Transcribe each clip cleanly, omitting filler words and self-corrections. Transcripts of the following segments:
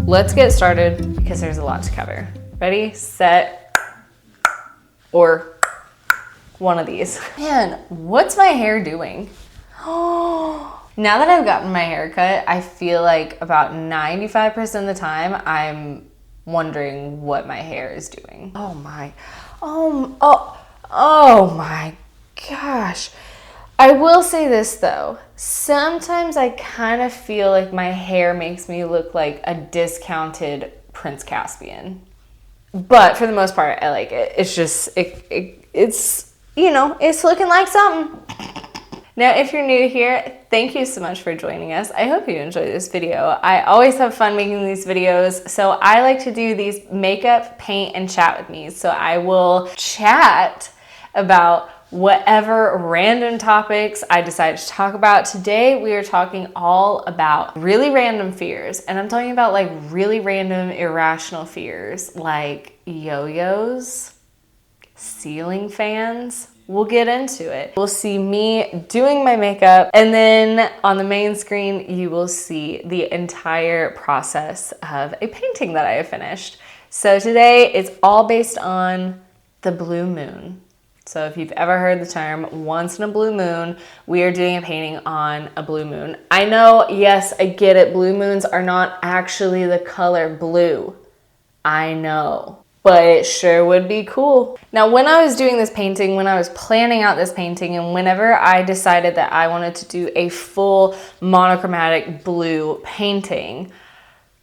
let's get started because there's a lot to cover. Ready, set, or one of these. Man, what's my hair doing? Oh, now that I've gotten my hair cut, I feel like about 95% of the time I'm wondering what my hair is doing. Oh my gosh. I will say this though, sometimes I kind of feel like my hair makes me look like a discounted Prince Caspian. But for the most part, I like it. It's just, it's, you know, it's looking like something. Now, if you're new here, thank you so much for joining us. I hope you enjoyed this video. I always have fun making these videos, so I like to do these makeup, paint, and chat with me. So I will chat about whatever random topics I decide to talk about. Today, we are talking all about really random fears. And I'm talking about like really random irrational fears like yo-yos, ceiling fans. We'll get into it. We'll see me doing my makeup, and then on the main screen, you will see the entire process of a painting that I have finished. So today, it's all based on the blue moon. So if you've ever heard the term once in a blue moon, we are doing a painting on a blue moon. I know, yes, I get it. Blue moons are not actually the color blue. I know, but it sure would be cool. Now, when I was doing this painting, when I was planning out this painting, and whenever I decided that I wanted to do a full monochromatic blue painting,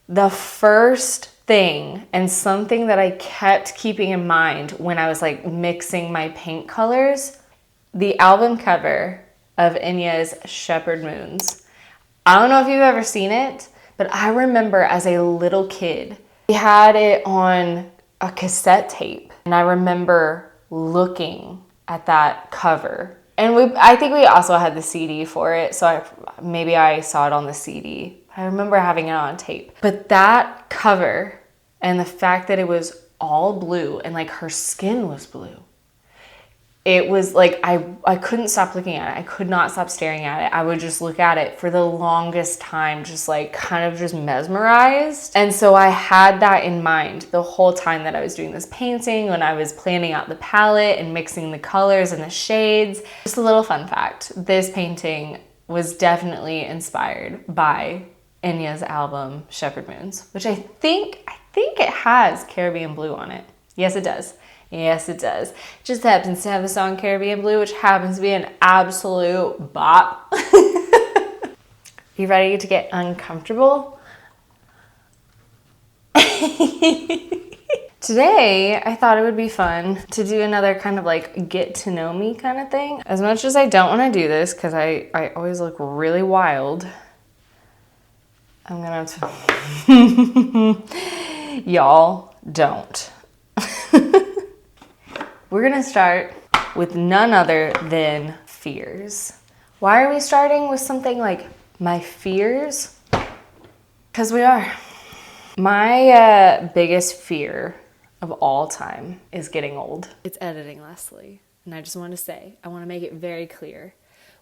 the first thing and something that I kept keeping in mind when I was like mixing my paint colors, the album cover of Enya's Shepherd Moons. I don't know if you've ever seen it, but I remember as a little kid, we had it on a cassette tape, and I remember looking at that cover. And I think we also had the CD for it, so maybe I saw it on the CD. I remember having it on tape. But that cover and the fact that it was all blue and like her skin was blue, it was like I couldn't stop looking at it. I could not stop staring at it. I would just look at it for the longest time, just like kind of just mesmerized. And so I had that in mind the whole time that I was doing this painting, when I was planning out the palette and mixing the colors and the shades. Just a little fun fact, this painting was definitely inspired by Enya's album Shepherd Moons, which I think it has Caribbean Blue on it. Yes, it does. Yes, it does. It just happens to have the song Caribbean Blue, which happens to be an absolute bop. You ready to get uncomfortable? Today, I thought it would be fun to do another kind of like get to know me kind of thing. As much as I don't want to do this because I always look really wild, I'm gonna y'all don't. We're gonna start with none other than fears. Why are we starting with something like my fears? Because we are. My biggest fear of all time is getting old. It's editing, Leslie. And I just want to say, I want to make it very clear.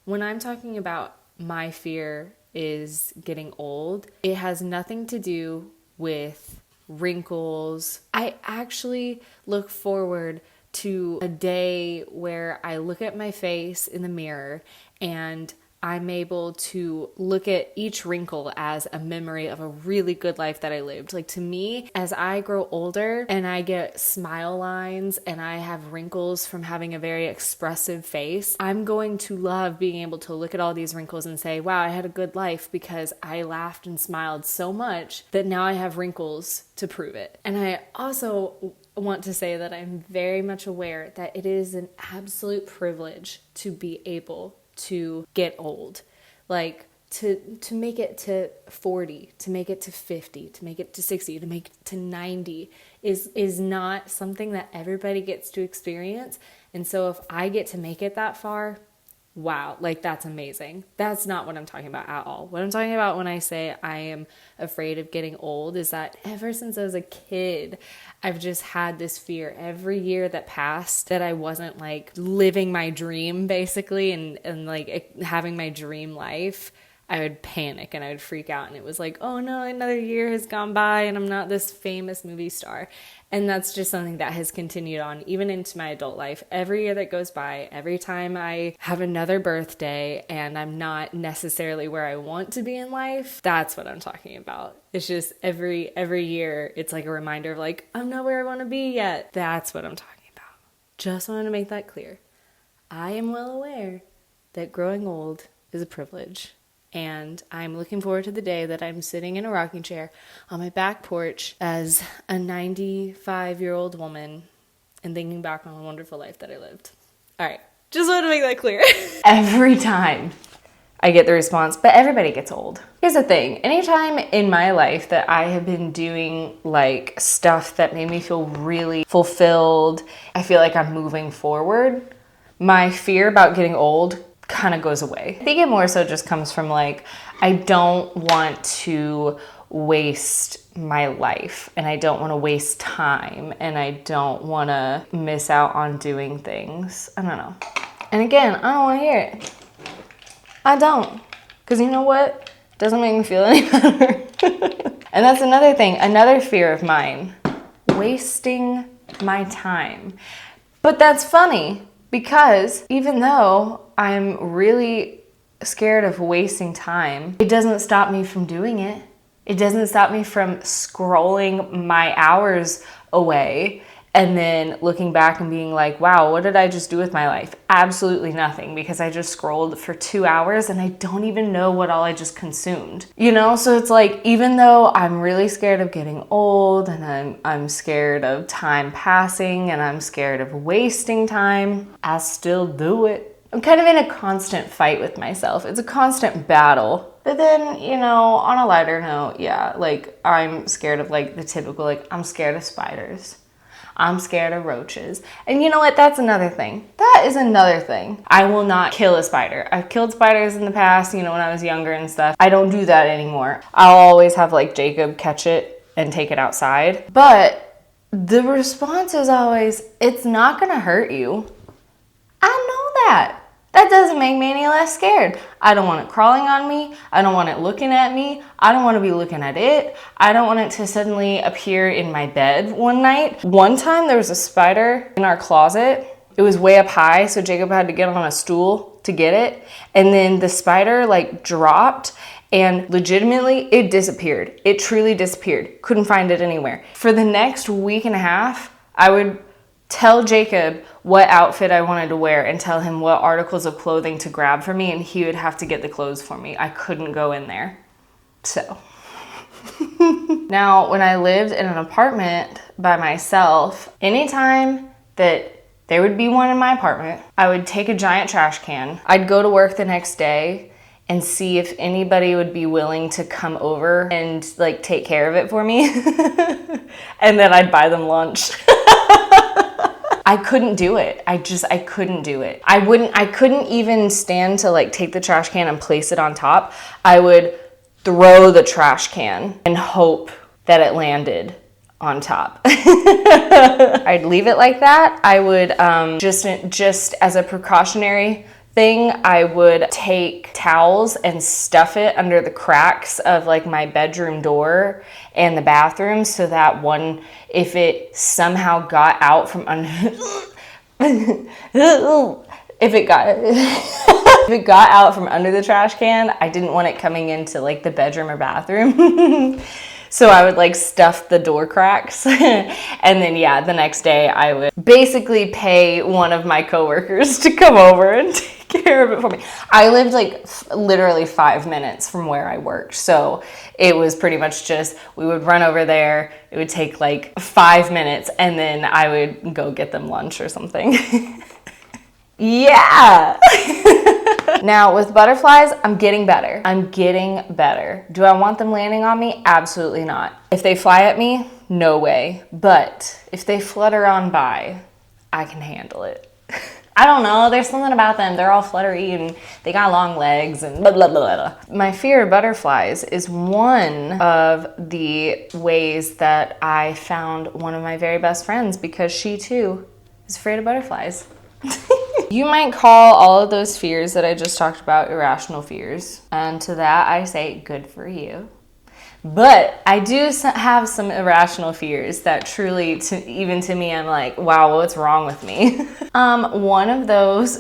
When I'm talking about my fear is getting old, it has nothing to do with wrinkles. I actually look forward to a day where I look at my face in the mirror and I'm able to look at each wrinkle as a memory of a really good life that I lived. Like, to me, as I grow older and I get smile lines and I have wrinkles from having a very expressive face, I'm going to love being able to look at all these wrinkles and say, wow, I had a good life because I laughed and smiled so much that now I have wrinkles to prove it. And I also want to say that I'm very much aware that it is an absolute privilege to be able to get old, like to make it to 40, to make it to 50, to make it to 60, to make it to 90 is not something that everybody gets to experience. And so if I get to make it that far, wow, like that's amazing. That's not what I'm talking about at all. What I'm talking about when I say I am afraid of getting old is that ever since I was a kid, I've just had this fear every year that passed that I wasn't like living my dream basically and like having my dream life. I would panic and I would freak out. And it was like, oh no, another year has gone by and I'm not this famous movie star. And that's just something that has continued on even into my adult life. Every year that goes by, every time I have another birthday and I'm not necessarily where I want to be in life, that's what I'm talking about. It's just every year, it's like a reminder of like, I'm not where I want to be yet. That's what I'm talking about. Just wanted to make that clear. I am well aware that growing old is a privilege. And I'm looking forward to the day that I'm sitting in a rocking chair on my back porch as a 95-year-old woman and thinking back on the wonderful life that I lived. All right, just wanted to make that clear. Every time I get the response, but everybody gets old. Here's the thing. Anytime in my life that I have been doing like stuff that made me feel really fulfilled, I feel like I'm moving forward, my fear about getting old kind of goes away. I think it more so just comes from like, I don't want to waste my life and I don't want to waste time and I don't want to miss out on doing things. I don't know. And again, I don't want to hear it. I don't. Because you know what? It doesn't make me feel any better. And that's another thing, another fear of mine. Wasting my time. But that's funny because even though I'm really scared of wasting time, it doesn't stop me from doing it. It doesn't stop me from scrolling my hours away and then looking back and being like, wow, what did I just do with my life? Absolutely nothing, because I just scrolled for 2 hours and I don't even know what all I just consumed. You know, so it's like, even though I'm really scared of getting old and I'm scared of time passing and I'm scared of wasting time, I still do it. I'm kind of in a constant fight with myself. It's a constant battle. But then, you know, on a lighter note, yeah, like I'm scared of like the typical, like I'm scared of spiders. I'm scared of roaches. And you know what? That's another thing. That is another thing. I will not kill a spider. I've killed spiders in the past, you know, when I was younger and stuff. I don't do that anymore. I'll always have like Jacob catch it and take it outside. But the response is always, it's not gonna hurt you. I know that. That doesn't make me any less scared. I don't want it crawling on me. I don't want it looking at me. I don't want to be looking at it. I don't want it to suddenly appear in my bed one night. One time there was a spider in our closet. It was way up high, so Jacob had to get on a stool to get it. And then the spider like dropped and legitimately it disappeared. It truly disappeared. Couldn't find it anywhere. For the next week and a half, I would tell Jacob what outfit I wanted to wear and tell him what articles of clothing to grab for me, and he would have to get the clothes for me. I couldn't go in there. So now when I lived in an apartment by myself, anytime that there would be one in my apartment, I would take a giant trash can. I'd go to work the next day and see if anybody would be willing to come over and like take care of it for me. And then I'd buy them lunch. I couldn't do it. I couldn't do it. I couldn't even stand to like take the trash can and place it on top. I would throw the trash can and hope that it landed on top. I'd leave it like that. I would just as a precautionary thing, I would take towels and stuff it under the cracks of like my bedroom door and the bathroom so that if it somehow got out from under if it got out from under the trash can, I didn't want it coming into like the bedroom or bathroom. So I would like stuff the door cracks. And then yeah, the next day I would basically pay one of my coworkers to come over and take care of it for me. I lived like literally 5 minutes from where I worked. So it was pretty much just, we would run over there. It would take like 5 minutes and then I would go get them lunch or something. Yeah. Now with butterflies, I'm getting better. Do I want them landing on me? Absolutely not. If they fly at me, no way. But if they flutter on by, I can handle it. I don't know, there's something about them. They're all fluttery and they got long legs and blah, blah, blah, blah. My fear of butterflies is one of the ways that I found one of my very best friends because she too is afraid of butterflies. You might call all of those fears that I just talked about irrational fears. And to that, I say, good for you. But I do have some irrational fears that truly, even to me, I'm like, wow, what's wrong with me? One of those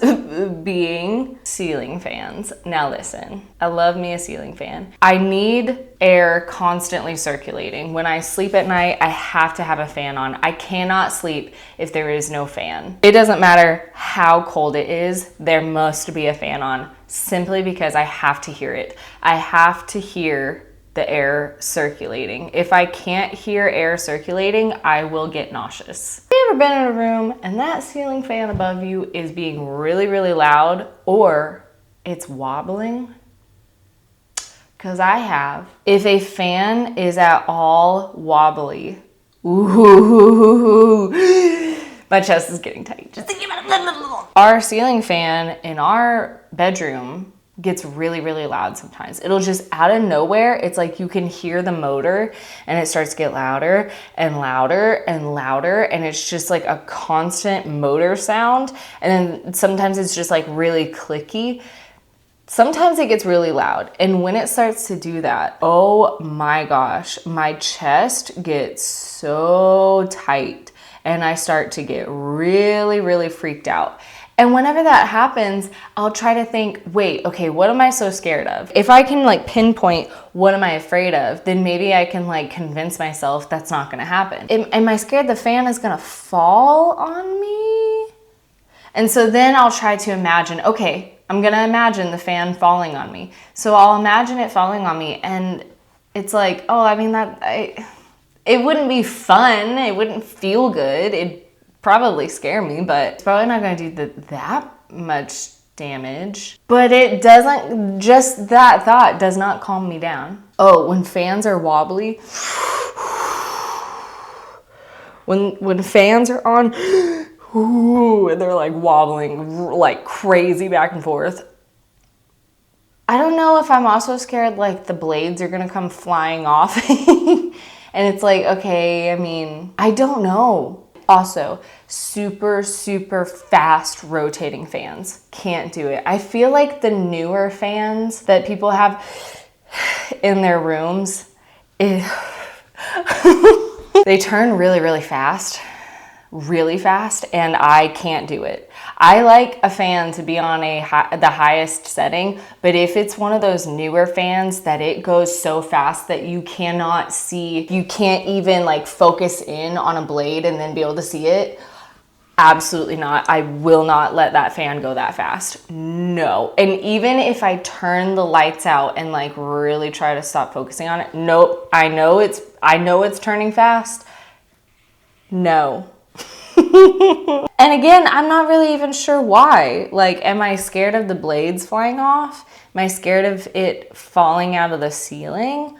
being ceiling fans. Now listen, I love me a ceiling fan. I need air constantly circulating. When I sleep at night, I have to have a fan on. I cannot sleep if there is no fan. It doesn't matter how cold it is, there must be a fan on, simply because I have to hear it. I have to hear the air circulating. If I can't hear air circulating, I will get nauseous. Have you ever been in a room and that ceiling fan above you is being really, really loud, or it's wobbling? Because I have. If a fan is at all wobbly, ooh, my chest is getting tight. Just thinking about it. Our ceiling fan in our bedroom gets really, really loud sometimes. It'll just out of nowhere, it's like you can hear the motor and it starts to get louder and louder and louder, and it's just like a constant motor sound. And then sometimes it's just like really clicky. Sometimes it gets really loud. And when it starts to do that, oh my gosh, my chest gets so tight and I start to get really, really freaked out. And whenever that happens, I'll try to think, wait, okay, what am I so scared of? If I can like pinpoint what am I afraid of, then maybe I can like convince myself that's not gonna happen. Am I scared the fan is gonna fall on me? And so then I'll try to imagine, okay, I'm gonna imagine the fan falling on me. So I'll imagine it falling on me, and it's like, oh, I mean, it wouldn't be fun, it wouldn't feel good, it'd probably scare me, but it's probably not going to do that much damage. But it doesn't, just that thought does not calm me down. Oh, when fans are wobbly, when fans are on, ooh, and they're like wobbling like crazy back and forth, I don't know if I'm also scared like the blades are going to come flying off. And it's like, okay, I mean, I don't know. Also, super, super fast rotating fans. Can't do it. I feel like the newer fans that people have in their rooms, they turn really, really fast, and I can't do it. I like a fan to be on the highest setting, but if it's one of those newer fans that it goes so fast that you cannot see, you can't even like focus in on a blade and then be able to see it, absolutely not. I will not let that fan go that fast. No. And even if I turn the lights out and like really try to stop focusing on it, nope. I know it's turning fast. No. And again, I'm not really even sure why. Like, am I scared of the blades flying off? Am I scared of it falling out of the ceiling?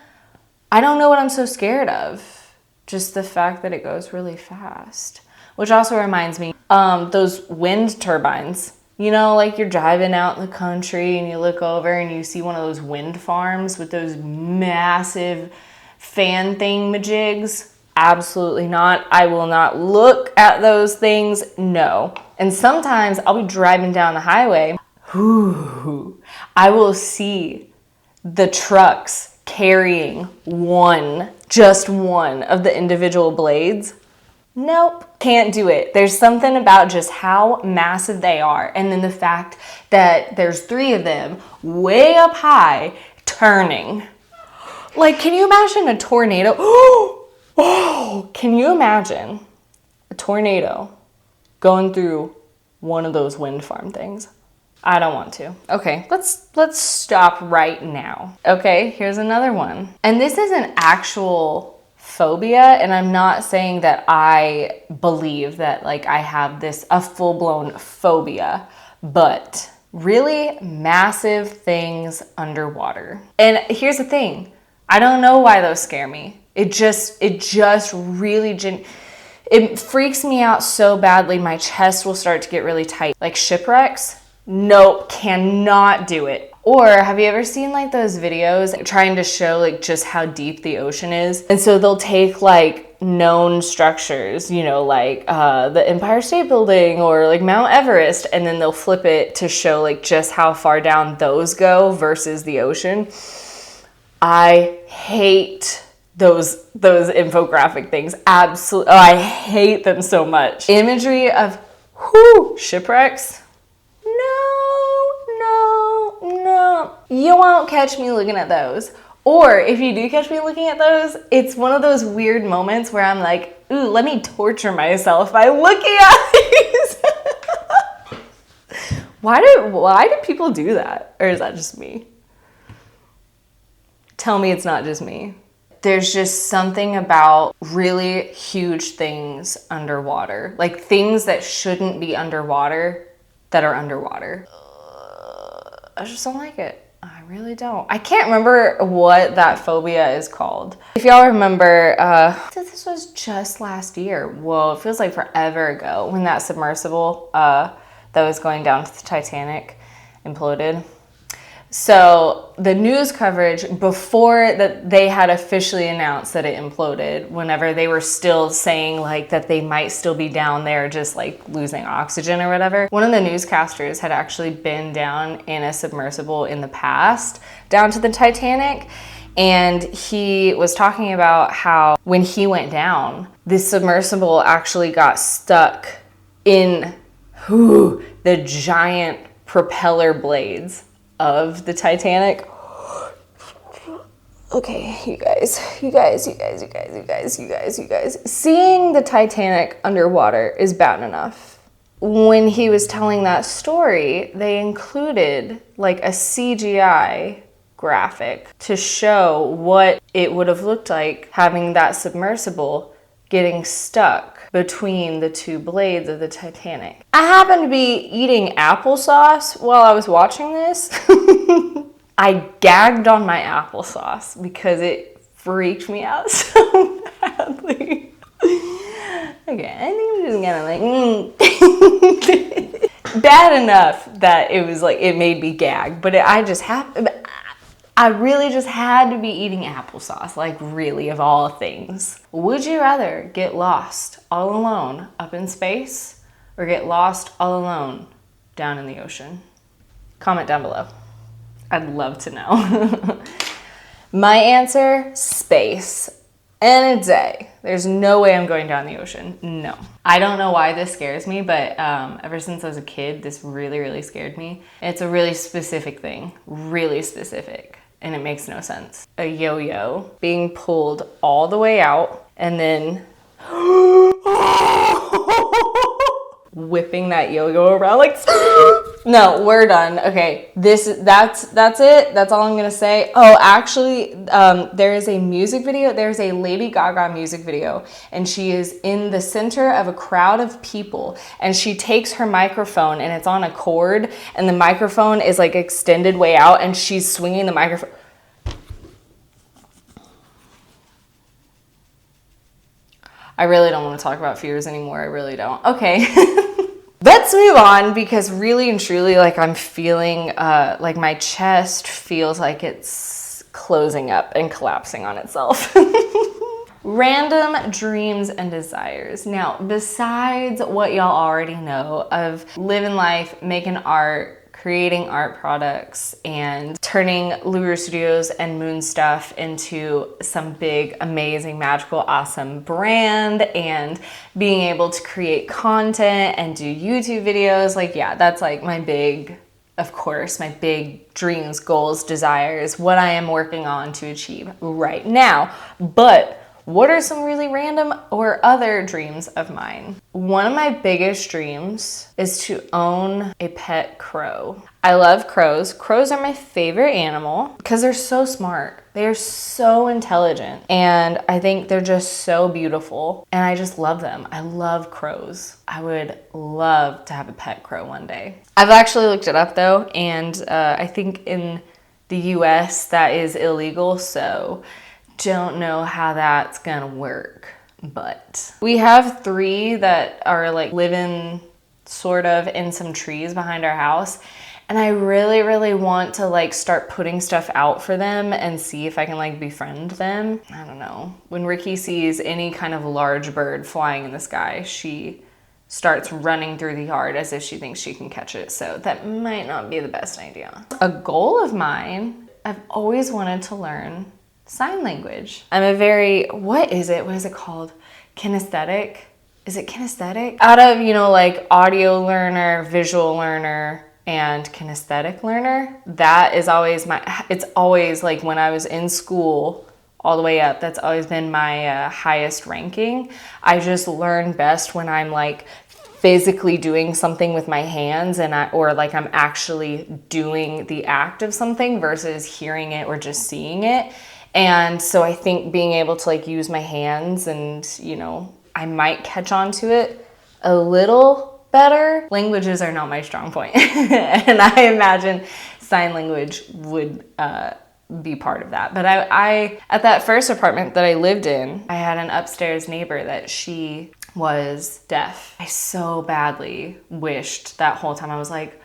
I don't know what I'm so scared of. Just the fact that it goes really fast. Which also reminds me, those wind turbines. You know, like you're driving out in the country and you look over and you see one of those wind farms with those massive fan thingamajigs. Absolutely not. I will not look at those things. No. And sometimes I'll be driving down the highway. I will see the trucks carrying just one of the individual blades. Nope. Can't do it. There's something about just how massive they are. And then the fact that there's 3 of them way up high turning. Like, can you imagine a tornado? Oh, can you imagine a tornado going through one of those wind farm things? I don't want to. Okay, let's stop right now. Okay, here's another one. And this is an actual phobia, and I'm not saying that I believe that like I have a full-blown phobia, but really massive things underwater. And here's the thing. I don't know why those scare me. It just really, it freaks me out so badly. My chest will start to get really tight. Like shipwrecks, nope, cannot do it. Or have you ever seen like those videos trying to show like just how deep the ocean is? And so they'll take like known structures, you know, like the Empire State Building or like Mount Everest, and then they'll flip it to show like just how far down those go versus the ocean. I hate those infographic things. Absolutely. Oh, I hate them so much. Imagery of shipwrecks. No. You won't catch me looking at those. Or if you do catch me looking at those, it's one of those weird moments where I'm like, ooh, let me torture myself by looking at these. Why do people do that? Or is that just me? Tell me it's not just me. There's just something about really huge things underwater. Like things that shouldn't be underwater that are underwater. I just don't like it. I really don't. I can't remember what that phobia is called. If y'all remember, this was just last year. Whoa, it feels like forever ago when that submersible that was going down to the Titanic imploded. So the news coverage before that they had officially announced that it imploded, whenever they were still saying like that they might still be down there just like losing oxygen or whatever. One of the newscasters had actually been down in a submersible in the past, down to the Titanic. And he was talking about how when he went down, the submersible actually got stuck in the giant propeller blades of the Titanic. Okay, you guys. Seeing the Titanic underwater is bad enough. When he was telling that story, they included like a CGI graphic to show what it would have looked like having that submersible getting stuck between the two blades of the Titanic. I happened to be eating applesauce while I was watching this. I gagged on my applesauce because it freaked me out so badly. Okay, I think I'm just gonna like, bad enough that it was like, it made me gag, but I really just had to be eating applesauce, like really of all things. Would you rather get lost all alone up in space or get lost all alone down in the ocean? Comment down below. I'd love to know. My answer, space. Any day. There's no way I'm going down the ocean. No. I don't know why this scares me, but ever since I was a kid, this really, really scared me. It's a really specific thing. Really specific. And it makes no sense. A yo-yo being pulled all the way out and then whipping that yo-yo around like no, we're done. Okay, that's it. That's all I'm gonna say. Oh, actually, there is a music video. There's a Lady Gaga music video, and she is in the center of a crowd of people, and she takes her microphone, and it's on a cord, and the microphone is like extended way out, and she's swinging the microphone. I really don't want to talk about fears anymore. I really don't. Okay. Let's move on because really and truly, like I'm feeling, like my chest feels like it's closing up and collapsing on itself. Random dreams and desires. Now, besides what y'all already know of living life, making art, creating art products, and turning Lure Studios and Moon Stuff into some big, amazing, magical, awesome brand, and being able to create content and do YouTube videos, like, yeah, that's like my big, of course, my big dreams, goals, desires, what I am working on to achieve right now. But what are some really random or other dreams of mine? One of my biggest dreams is to own a pet crow. I love crows. Crows are my favorite animal because they're so smart. They are so intelligent, and I think they're just so beautiful, and I just love them. I love crows. I would love to have a pet crow one day. I've actually looked it up though, and I think in the US that is illegal, so don't know how that's gonna work. But we have 3 that are like living sort of in some trees behind our house. And I really, really want to like start putting stuff out for them and see if I can like befriend them. I don't know. When Ricky sees any kind of large bird flying in the sky, she starts running through the yard as if she thinks she can catch it. So that might not be the best idea. A goal of mine, I've always wanted to learn sign language. I'm a very, what is it called? Kinesthetic? Is it kinesthetic? Out of, you know, like audio learner, visual learner, and kinesthetic learner, that is always it's always like when I was in school all the way up, that's always been my highest ranking. I just learn best when I'm like physically doing something with my hands or like I'm actually doing the act of something versus hearing it or just seeing it. And so I think being able to like use my hands and, you know, I might catch on to it a little better. Languages are not my strong point. And I imagine sign language would be part of that. But I at that first apartment that I lived in, I had an upstairs neighbor that she was deaf. I so badly wished that whole time. I was like,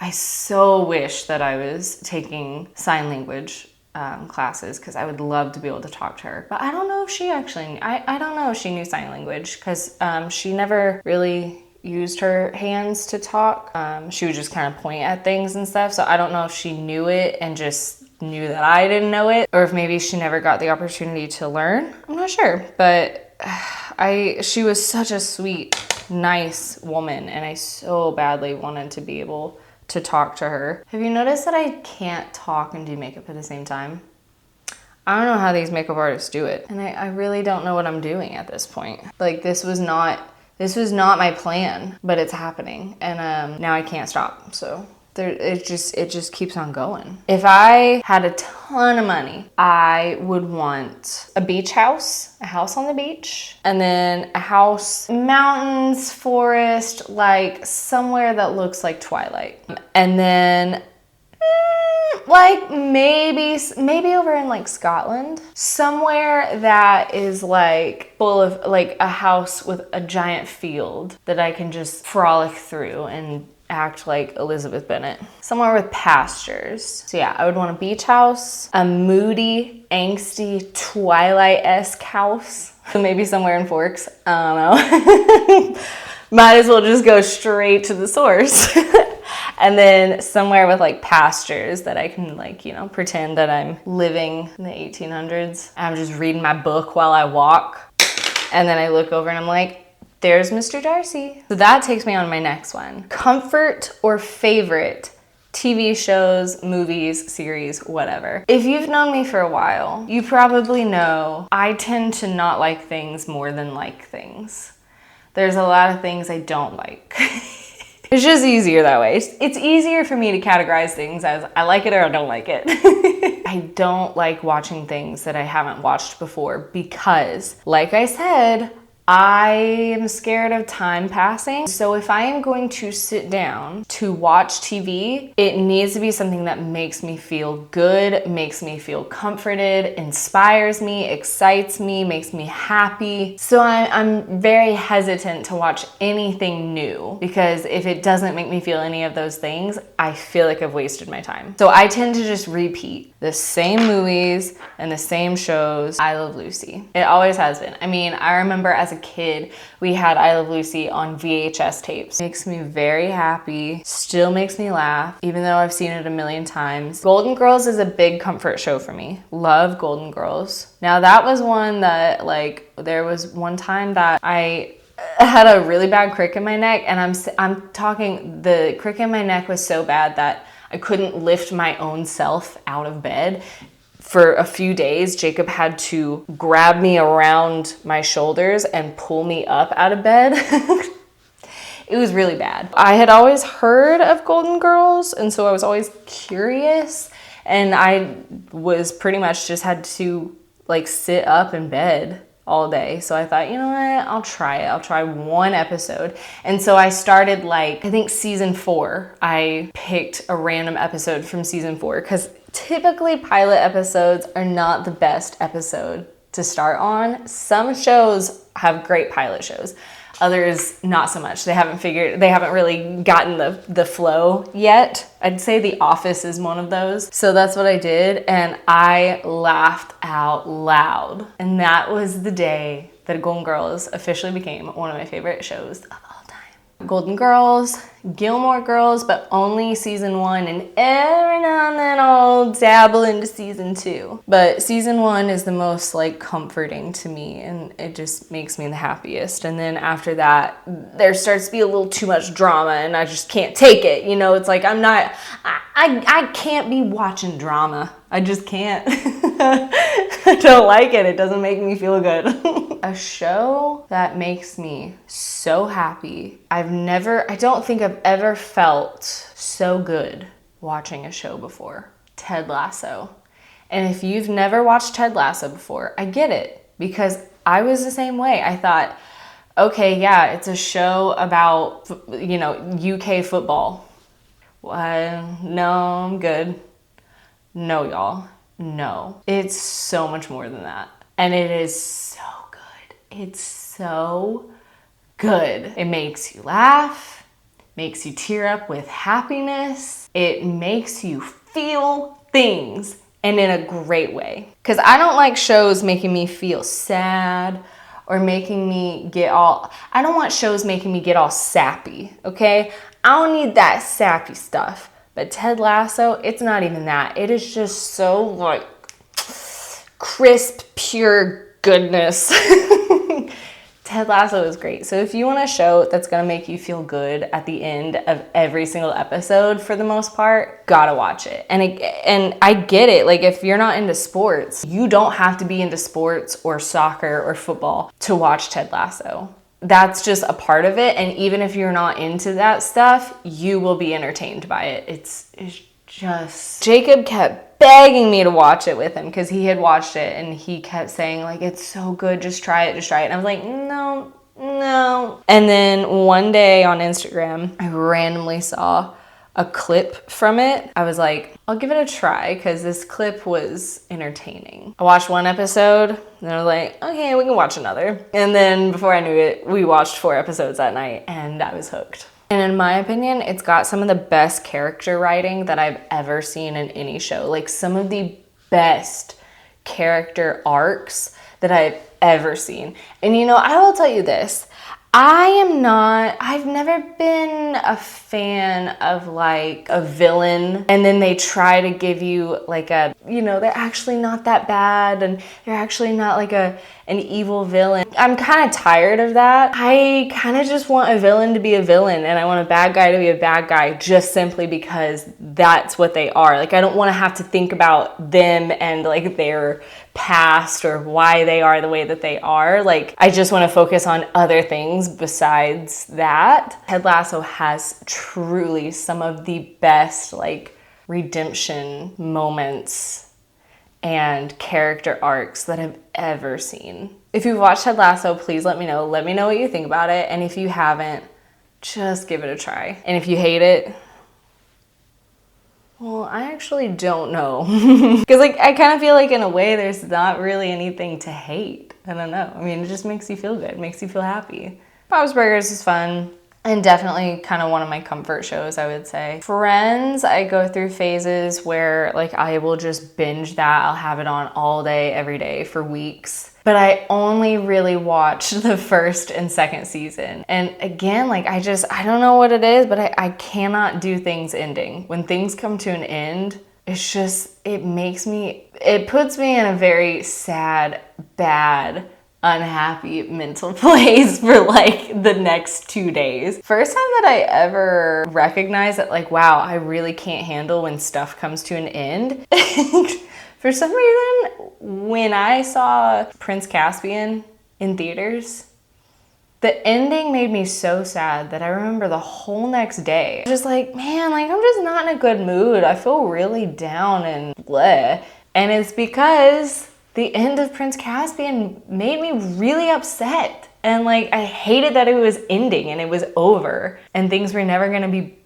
I so wish that I was taking sign language classes because I would love to be able to talk to her. But I don't know if she actually, I don't know if she knew sign language because she never really used her hands to talk. She would just kind of point at things and stuff. So I don't know if she knew it and just knew that I didn't know it, or if maybe she never got the opportunity to learn. I'm not sure, but she was such a sweet, nice woman, and I so badly wanted to be able to talk to her. Have you noticed that I can't talk and do makeup at the same time? I don't know how these makeup artists do it, and I really don't know what I'm doing at this point. Like this was not my plan, but it's happening, and now I can't stop. So it just keeps on going. If I had a ton of money, I would want a beach house, a house on the beach, and then a house, mountains, forest, like somewhere that looks like Twilight, and then like maybe over in like Scotland, somewhere that is like full of like a house with a giant field that I can just frolic through and act like Elizabeth Bennet. Somewhere with pastures. So yeah, I would want a beach house, a moody, angsty, Twilight-esque house. Maybe somewhere in Forks. I don't know. Might as well just go straight to the source. And then somewhere with like pastures that I can like, you know, pretend that I'm living in the 1800s. I'm just reading my book while I walk. And then I look over and I'm like, there's Mr. Darcy. So that takes me on my next one. Comfort or favorite TV shows, movies, series, whatever. If you've known me for a while, you probably know I tend to not like things more than like things. There's a lot of things I don't like. It's just easier that way. It's easier for me to categorize things as I like it or I don't like it. I don't like watching things that I haven't watched before because, like I said, I am scared of time passing. So if I am going to sit down to watch TV, it needs to be something that makes me feel good, makes me feel comforted, inspires me, excites me, makes me happy. So I'm very hesitant to watch anything new because if it doesn't make me feel any of those things, I feel like I've wasted my time. So I tend to just repeat the same movies and the same shows. I Love Lucy. It always has been. I mean, I remember as a kid, we had I Love Lucy on VHS tapes. Makes me very happy, still makes me laugh, even though I've seen it a million times. Golden Girls is a big comfort show for me. Love Golden Girls. Now that was one that like, there was one time that I had a really bad crick in my neck, and I'm talking, the crick in my neck was so bad that I couldn't lift my own self out of bed. For a few days, Jacob had to grab me around my shoulders and pull me up out of bed. It was really bad. I had always heard of Golden Girls, and so I was always curious, and I was pretty much just had to like sit up in bed all day. So I thought, you know what, I'll try it. I'll try one episode. And so I started like, I think season 4, I picked a random episode from season 4 because typically pilot episodes are not the best episode to start on. Some shows have great pilot shows. Others, not so much. They haven't really gotten the flow yet. I'd say The Office is one of those. So that's what I did, and I laughed out loud. And that was the day that Golden Girls officially became one of my favorite shows of all time. Golden Girls, Gilmore Girls, but only season 1, and every now and then I'll dabble into season 2. But season 1 is the most like comforting to me, and it just makes me the happiest. And then after that, there starts to be a little too much drama, and I just can't take it. You know, it's like I can't be watching drama. I just can't. I don't like it. It doesn't make me feel good. A show that makes me so happy. I don't think I've ever felt so good watching a show before. Ted Lasso. And if you've never watched Ted Lasso before, I get it, because I was the same way. I thought, okay, yeah, it's a show about, UK football. Well, no, I'm good. No, y'all. No. It's so much more than that. And it is so good. It's so good. It makes you laugh, makes you tear up with happiness. It makes you feel things, and in a great way. Because I don't like shows making me feel sad or making me I don't want shows making me get all sappy, okay? I don't need that sappy stuff. But Ted Lasso, it's not even that. It is just so like crisp, pure goodness. Ted Lasso is great. So if you want a show that's gonna make you feel good at the end of every single episode, for the most part, gotta watch it. And I get it. Like, if you're not into sports, you don't have to be into sports or soccer or football to watch Ted Lasso. That's just a part of it. And even if you're not into that stuff, you will be entertained by it. It's just... Jacob kept begging me to watch it with him because he had watched it, and he kept saying, like, it's so good, just try it. And I was like, no. And then one day on Instagram, I randomly saw a clip from it. I was like, I'll give it a try because this clip was entertaining. I watched one episode, and I was like, okay, we can watch another. And then before I knew it, we watched 4 episodes that night, and I was hooked. And in my opinion, it's got some of the best character writing that I've ever seen in any show. Like, some of the best character arcs that I've ever seen. And I will tell you this, I've never been a fan of like a villain and then they try to give you like they're actually not that bad and they're actually not like an evil villain. I'm kind of tired of that. I kind of just want a villain to be a villain and I want a bad guy to be a bad guy just simply because that's what they are. Like, I don't want to have to think about them and like their past or why they are the way that they are. Like, I just want to focus on other things besides that. Ted Lasso has truly some of the best like redemption moments and character arcs that I've ever seen. If you've watched Ted Lasso, please let me know. Let me know what you think about it. And if you haven't, just give it a try. And if you hate it, well, I actually don't know. Because like, I kind of feel like in a way there's not really anything to hate. I don't know. I mean, it just makes you feel good. It makes you feel happy. Bob's Burgers is fun. And definitely kind of one of my comfort shows, I would say. Friends, I go through phases where like I will just binge that. I'll have it on all day, every day for weeks. But I only really watched the first and second season. And again, like I don't know what it is, but I cannot do things ending. When things come to an end, it puts me in a very sad, bad, unhappy mental place for like the next 2 days. First time that I ever recognized that like, wow, I really can't handle when stuff comes to an end. For some reason, when I saw Prince Caspian in theaters, the ending made me so sad that I remember the whole next day. Just like, man, like I'm just not in a good mood. I feel really down and bleh. And it's because the end of Prince Caspian made me really upset. And like, I hated that it was ending and it was over and things were never gonna be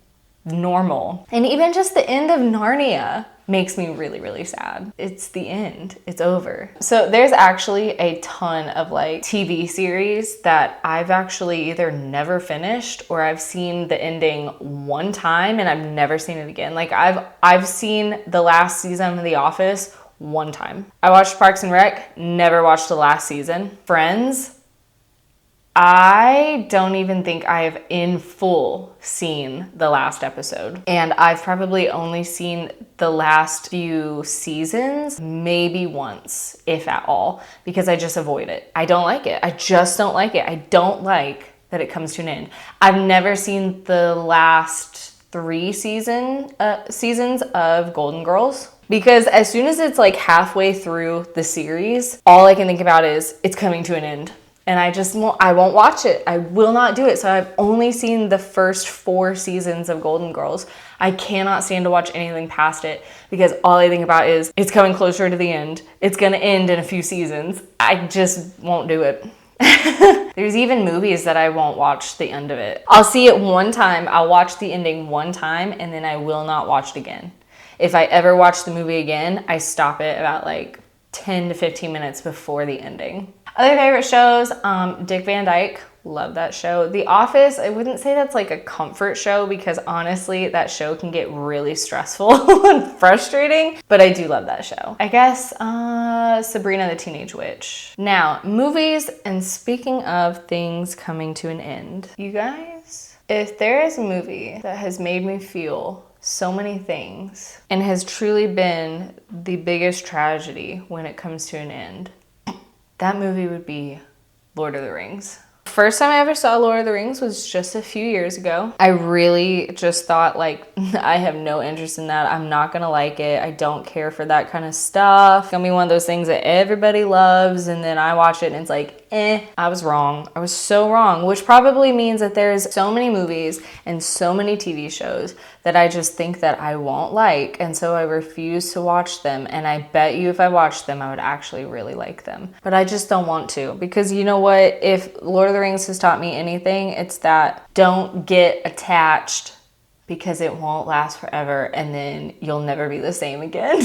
normal. And even just the end of Narnia makes me really, really sad. It's the end. It's over. So there's actually a ton of like TV series that I've actually either never finished or I've seen the ending one time and I've never seen it again. Like I've seen the last season of The Office one time. I watched Parks and Rec, never watched the last season. Friends, I don't even think I have in full seen the last episode. And I've probably only seen the last few seasons, maybe once, if at all, because I just avoid it. I don't like it. I just don't like it. I don't like that it comes to an end. I've never seen the last 3 seasons of Golden Girls. Because as soon as it's like halfway through the series, all I can think about is it's coming to an end. And I won't watch it. I will not do it. So I've only seen the first 4 seasons of Golden Girls. I cannot stand to watch anything past it because all I think about is it's coming closer to the end. It's gonna end in a few seasons. I just won't do it. There's even movies that I won't watch the end of it. I'll see it one time, I'll watch the ending one time, and then I will not watch it again. If I ever watch the movie again, I stop it about like 10 to 15 minutes before the ending. Other favorite shows, Dick Van Dyke, love that show. The Office, I wouldn't say that's like a comfort show because honestly, that show can get really stressful and frustrating, but I do love that show. I guess Sabrina the Teenage Witch. Now, movies, and speaking of things coming to an end, you guys, if there is a movie that has made me feel so many things and has truly been the biggest tragedy when it comes to an end, that movie would be Lord of the Rings. First time I ever saw Lord of the Rings was just a few years ago. I really just thought like, I have no interest in that. I'm not gonna like it. I don't care for that kind of stuff. It's gonna be one of those things that everybody loves and then I watch it and it's like, I was wrong. I was so wrong, which probably means that there's so many movies and so many TV shows that I just think that I won't like. And so I refuse to watch them. And I bet you if I watched them, I would actually really like them. But I just don't want to because you know what? If Lord of the Rings has taught me anything, it's that don't get attached because it won't last forever and then you'll never be the same again.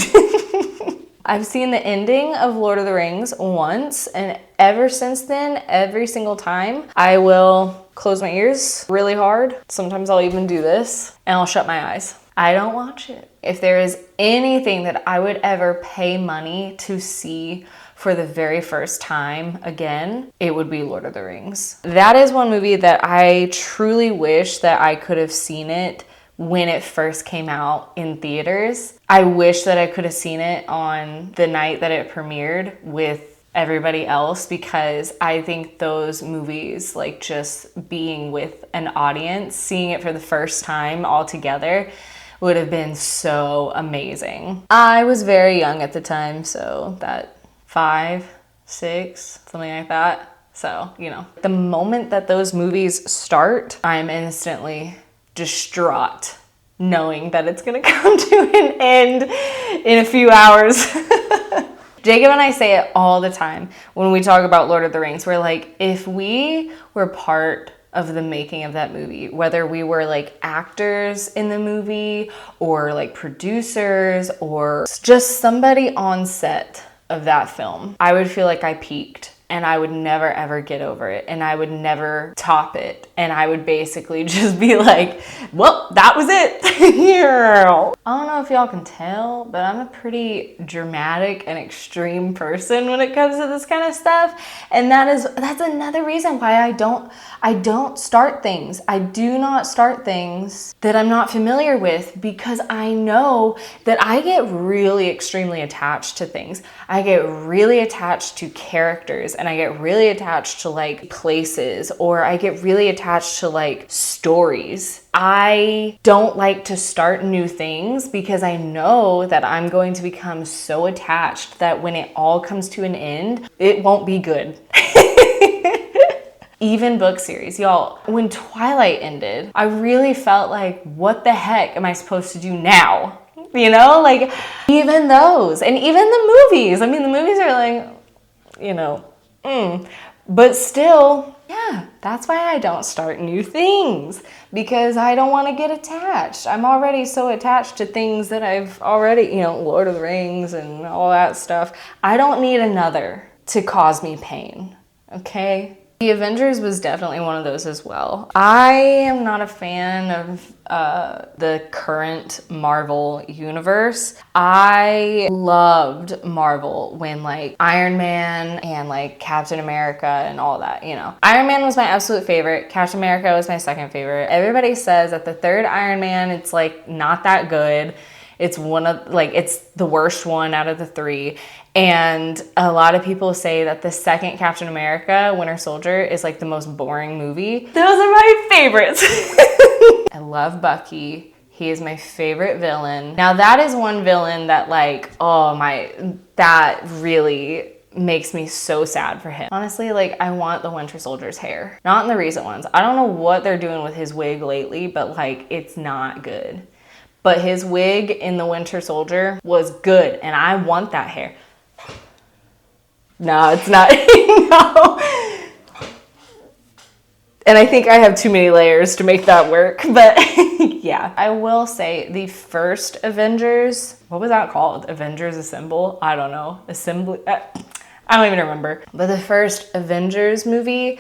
I've seen the ending of Lord of the Rings once, and ever since then, every single time, I will close my ears really hard. Sometimes I'll even do this, and I'll shut my eyes. I don't watch it. If there is anything that I would ever pay money to see for the very first time again, it would be Lord of the Rings. That is one movie that I truly wish that I could have seen it when it first came out in theaters. I wish that I could have seen it on the night that it premiered with everybody else because I think those movies, like just being with an audience, seeing it for the first time all together, would have been so amazing. I was very young at the time, so that 5, 6, something like that. So, you know, the moment that those movies start, I'm instantly distraught knowing that it's gonna come to an end in a few hours. Jacob and I say it all the time when we talk about Lord of the Rings. We're like, if we were part of the making of that movie, whether we were like actors in the movie or like producers or just somebody on set of that film, I would feel like I peaked. And I would never ever get over it. And I would never top it. And I would basically just be like, well, that was it. I don't know if y'all can tell, but I'm a pretty dramatic and extreme person when it comes to this kind of stuff. And that's another reason why I don't start things. I do not start things that I'm not familiar with because I know that I get really extremely attached to things. I get really attached to characters and I get really attached to like places, or I get really attached to like stories. I don't like to start new things because I know that I'm going to become so attached that when it all comes to an end, it won't be good. Even book series, y'all, when Twilight ended, I really felt like, what the heck am I supposed to do now? You know, like even those, and even the movies. I mean, the movies are like, you know, but still, Yeah, that's why I don't start new things, because I don't want to get attached. I'm already so attached to things that I've already, Lord of the Rings and all that stuff. I don't need another to cause me pain, okay? The Avengers was definitely one of those as well. I am not a fan of the current Marvel universe. I loved Marvel when like Iron Man and like Captain America and all that, Iron Man was my absolute favorite. Captain America was my second favorite. Everybody says that the third Iron Man, it's like not that good. It's it's the worst one out of the three. And a lot of people say that the second Captain America, Winter Soldier, is like the most boring movie. Those are my favorites. I love Bucky. He is my favorite villain. Now that is one villain that that really makes me so sad for him. Honestly, like I want the Winter Soldier's hair. Not in the recent ones. I don't know what they're doing with his wig lately, but like it's not good. But his wig in the Winter Soldier was good, and I want that hair. No, it's not. No. And I think I have too many layers to make that work. But yeah, I will say the first Avengers, what was that called? Avengers Assemble? I don't know. Assembly? I don't even remember. But the first Avengers movie,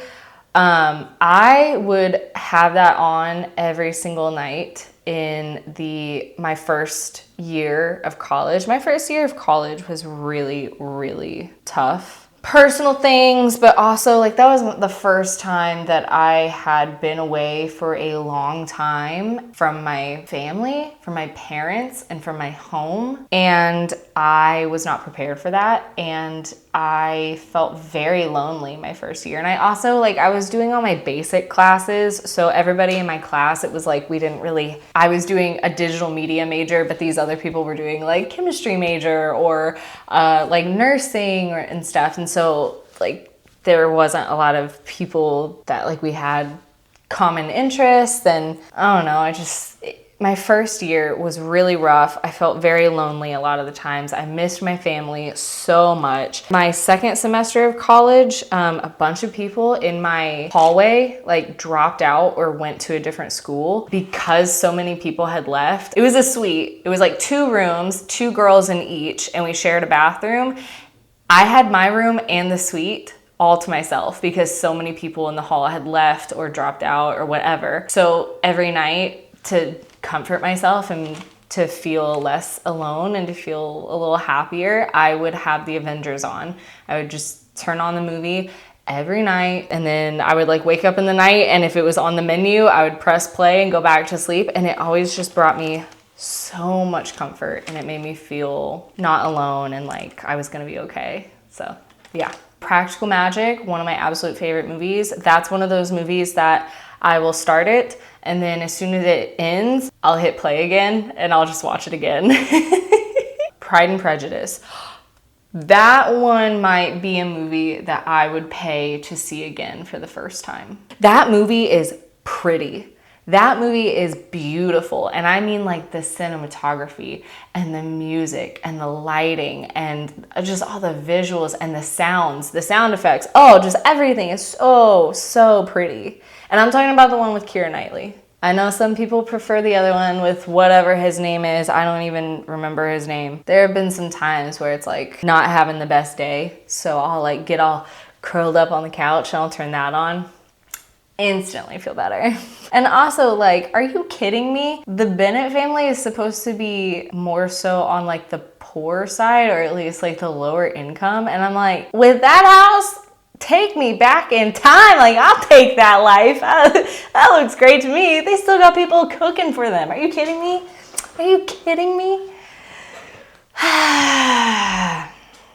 I would have that on every single night in my first year of college. My first year of college was really, really tough. Personal things, but also like that was the first time that I had been away for a long time from my family, from my parents, and from my home. And I was not prepared for that. And I felt very lonely my first year. And I also I was doing all my basic classes. So everybody in my class, it was like I was doing a digital media major, but these other people were doing like chemistry major or like nursing and stuff. And so there wasn't a lot of people that we had common interests. And I don't know, my first year was really rough. I felt very lonely a lot of the times. I missed my family so much. My second semester of college, a bunch of people in my hallway dropped out or went to a different school because so many people had left. It was a suite. It was 2 rooms, 2 girls in each, and we shared a bathroom. I had my room and the suite all to myself because so many people in the hall had left or dropped out or whatever. So every night, to comfort myself and to feel less alone and to feel a little happier, I would have the Avengers on. I would just turn on the movie every night, and then I would wake up in the night, and if it was on the menu, I would press play and go back to sleep, and it always just brought me so much comfort, and it made me feel not alone and like I was gonna be okay. So yeah. Practical Magic, one of my absolute favorite movies. That's one of those movies that I will start it, and then as soon as it ends, I'll hit play again and I'll just watch it again. Pride and Prejudice. That one might be a movie that I would pay to see again for the first time. That movie is pretty. That movie is beautiful. And I mean the cinematography and the music and the lighting and just all the visuals and the sounds, the sound effects. Oh, just everything is so pretty. And I'm talking about the one with Keira Knightley. I know some people prefer the other one with whatever his name is. I don't even remember his name. There have been some times where it's not having the best day. So I'll get all curled up on the couch and I'll turn that on. Instantly feel better. And also are you kidding me? The Bennett family is supposed to be more so on the poor side, or at least the lower income. And I'm with that house, take me back in time. I'll take that life. That looks great to me. They still got people cooking for them. Are you kidding me? Are you kidding me?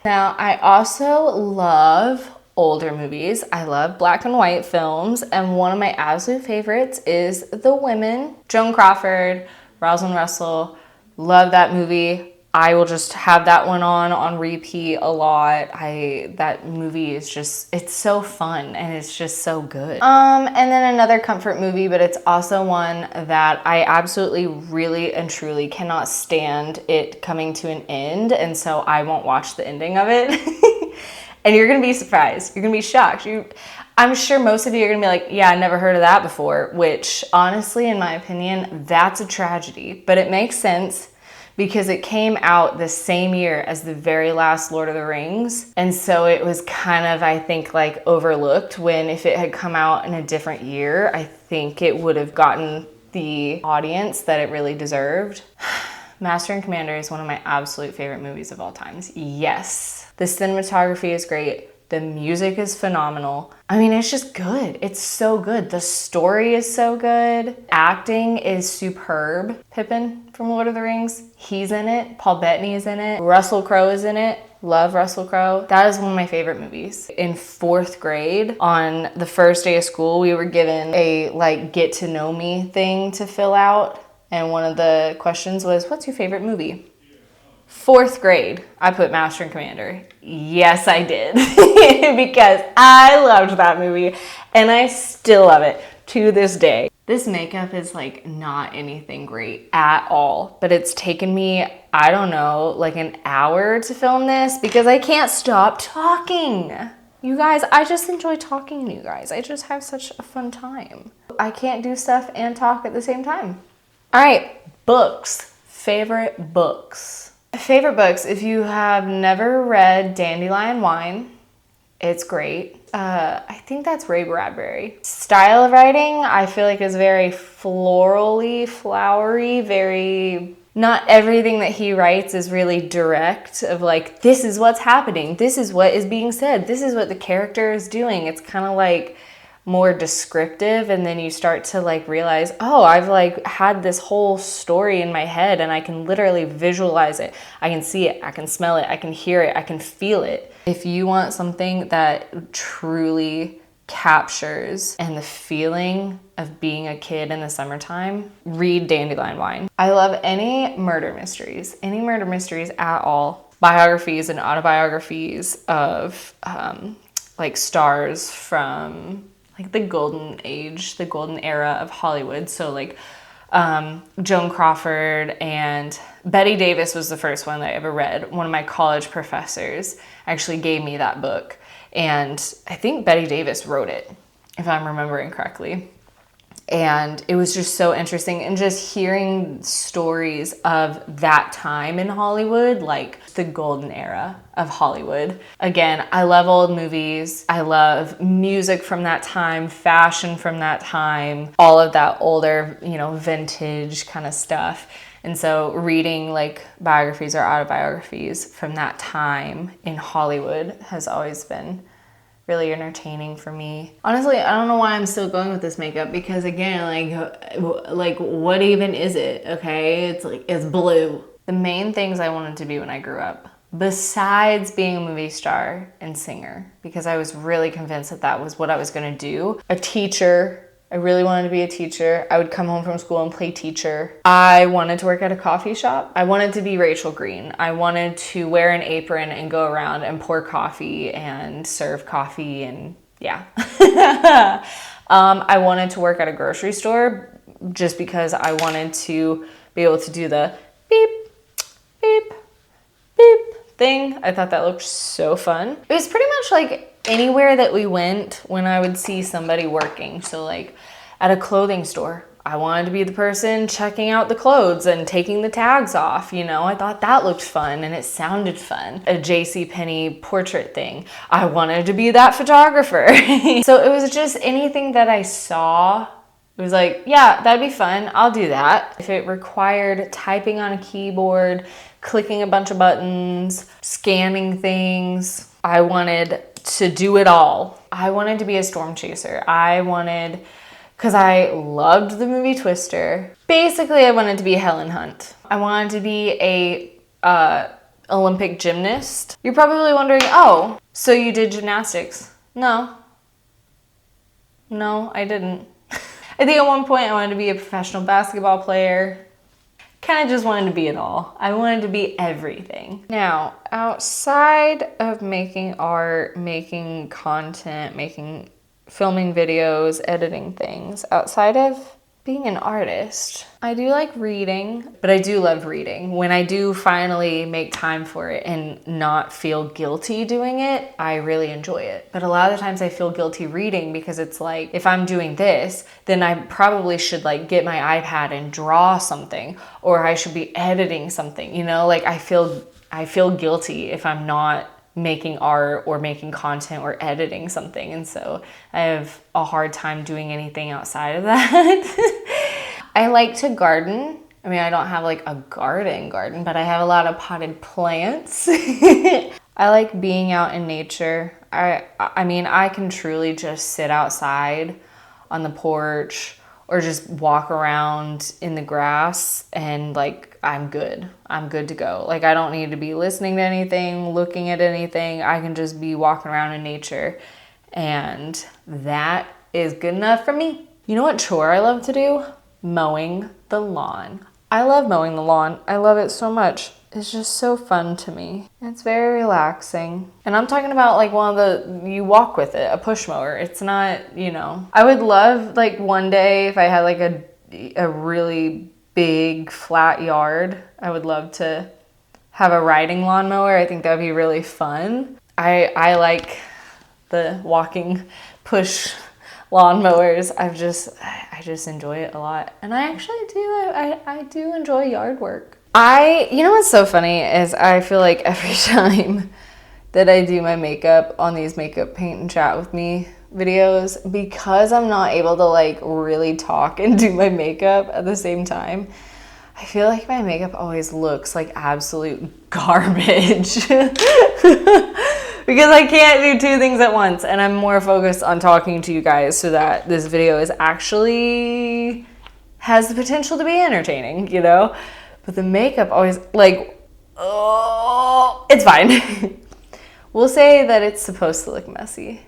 Now, I also love older movies. I love black and white films, and one of my absolute favorites is The Women. Joan Crawford, Rosalind Russell, love that movie. I will just have that one on repeat a lot. That movie is it's so fun and it's just so good. And then another comfort movie, but it's also one that I absolutely really and truly cannot stand it coming to an end, and so I won't watch the ending of it. And you're gonna be surprised. You're gonna be shocked. I'm sure most of you are gonna be like, yeah, I never heard of that before, which honestly, in my opinion, that's a tragedy, but it makes sense because it came out the same year as the very last Lord of the Rings. And so it was kind of, I think, like overlooked, when if it had come out in a different year, I think it would have gotten the audience that it really deserved. Master and Commander is one of my absolute favorite movies of all times. Yes. The cinematography is great. The music is phenomenal. I mean, it's just good. It's so good. The story is so good. Acting is superb. Pippin from Lord of the Rings, he's in it. Paul Bettany is in it. Russell Crowe is in it. Love Russell Crowe. That is one of my favorite movies. In 4th grade, on the first day of school, we were given a like get to know me thing to fill out. And one of the questions was, what's your favorite movie? 4th grade, I put Master and Commander. Yes, I did. Because I loved that movie and I still love it to this day. This makeup is like not anything great at all, but it's taken me, I don't know, like an hour to film this because I can't stop talking. You guys, I just enjoy talking to you guys. I just have such a fun time. I can't do stuff and talk at the same time. All right, books. Favorite books. Favorite books, if you have never read Dandelion Wine, it's great. I think that's Ray Bradbury. Style of writing, I feel like is very florally, flowery, very... Not everything that he writes is really direct of like, this is what's happening, this is what is being said, this is what the character is doing. It's kind of like more descriptive, and then you start to like realize, oh, I've like had this whole story in my head and I can literally visualize it. I can see it, I can smell it, I can hear it, I can feel it. If you want something that truly captures and the feeling of being a kid in the summertime, read Dandelion Wine. I love any murder mysteries at all. Biographies and autobiographies of like stars from like the golden age, the golden era of Hollywood. So like Joan Crawford and Betty Davis was the first one that I ever read. One of my college professors actually gave me that book. And I think Betty Davis wrote it, if I'm remembering correctly. And it was just so interesting, and just hearing stories of that time in Hollywood, like the golden era of Hollywood. Again, I love old movies. I love music from that time, fashion from that time, all of that older, you know, vintage kind of stuff. And so reading like biographies or autobiographies from that time in Hollywood has always been really entertaining for me. Honestly, I don't know why I'm still going with this makeup, because again, like what even is it? Okay, it's like, it's blue. The main things I wanted to be when I grew up, besides being a movie star and singer, because I was really convinced that that was what I was gonna do. A teacher. I really wanted to be a teacher. I would come home from school and play teacher. I wanted to work at a coffee shop. I wanted to be Rachel Green. I wanted to wear an apron and go around and pour coffee and serve coffee, and yeah. I wanted to work at a grocery store just because I wanted to be able to do the beep, beep, beep thing. I thought that looked so fun. It was pretty much like anywhere that we went when I would see somebody working. So like at a clothing store, I wanted to be the person checking out the clothes and taking the tags off, you know. I thought that looked fun and it sounded fun. A JCPenney portrait thing, I wanted to be that photographer. So it was just anything that I saw, it was like, yeah, that'd be fun, I'll do that. If it required typing on a keyboard, clicking a bunch of buttons, scanning things, I wanted to do it all. I wanted to be a storm chaser. Because I loved the movie Twister. Basically, I wanted to be Helen Hunt. I wanted to be a Olympic gymnast. You're probably wondering, oh, so you did gymnastics? No, I didn't. I think at one point I wanted to be a professional basketball player. Kind of just wanted to be it all. I wanted to be everything. Now, outside of making art, making content, filming videos, editing things, outside of Being an artist, I do like reading, but I do love reading. When I do finally make time for it and not feel guilty doing it, I really enjoy it. But a lot of the times I feel guilty reading because it's like, if I'm doing this, then I probably should like get my iPad and draw something, or I should be editing something, you know? Like I feel guilty if I'm not making art or making content or editing something. And so I have a hard time doing anything outside of that. I like to garden. I mean, I don't have like a garden, but I have a lot of potted plants. I like being out in nature. I mean, I can truly just sit outside on the porch or just walk around in the grass and like, I'm good. I'm good to go. Like I don't need to be listening to anything, looking at anything. I can just be walking around in nature and that is good enough for me. You know what chore I love to do? Mowing the lawn. I love mowing the lawn. I love it so much. It's just so fun to me. It's very relaxing. And I'm talking about like one of you walk with it, a push mower. It's not, you know. I would love like one day if I had like a really big flat yard, I would love to have a riding lawnmower. I think that would be really fun. I like the walking push lawnmowers. I just enjoy it a lot. And I actually do, I do enjoy yard work. You know what's so funny is I feel like every time that I do my makeup on these makeup paint and chat with me videos, because I'm not able to like really talk and do my makeup at the same time, I feel like my makeup always looks like absolute garbage. Because I can't do two things at once and I'm more focused on talking to you guys so that this video is actually has the potential to be entertaining, you know? But the makeup always like, oh, it's fine. We'll say that it's supposed to look messy.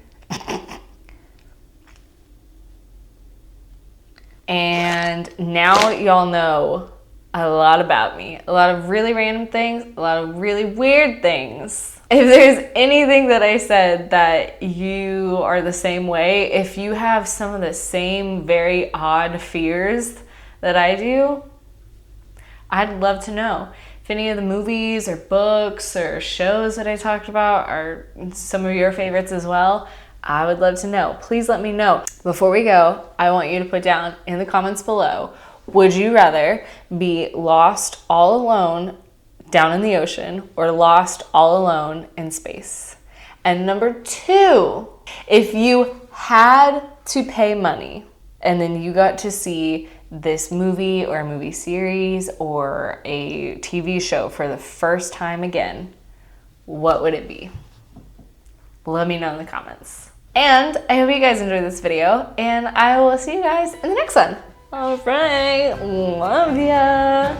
And now y'all know a lot about me, a lot of really random things, a lot of really weird things. If there's anything that I said that you are the same way, if you have some of the same very odd fears that I do, I'd love to know. If any of the movies or books or shows that I talked about are some of your favorites as well, I would love to know. Please let me know. Before we go, I want you to put down in the comments below, would you rather be lost all alone down in the ocean or lost all alone in space? And number 2, if you had to pay money and then you got to see this movie or a movie series or a TV show for the first time again, what would it be? Let me know in the comments. And I hope you guys enjoyed this video, and I will see you guys in the next one. All right, love ya.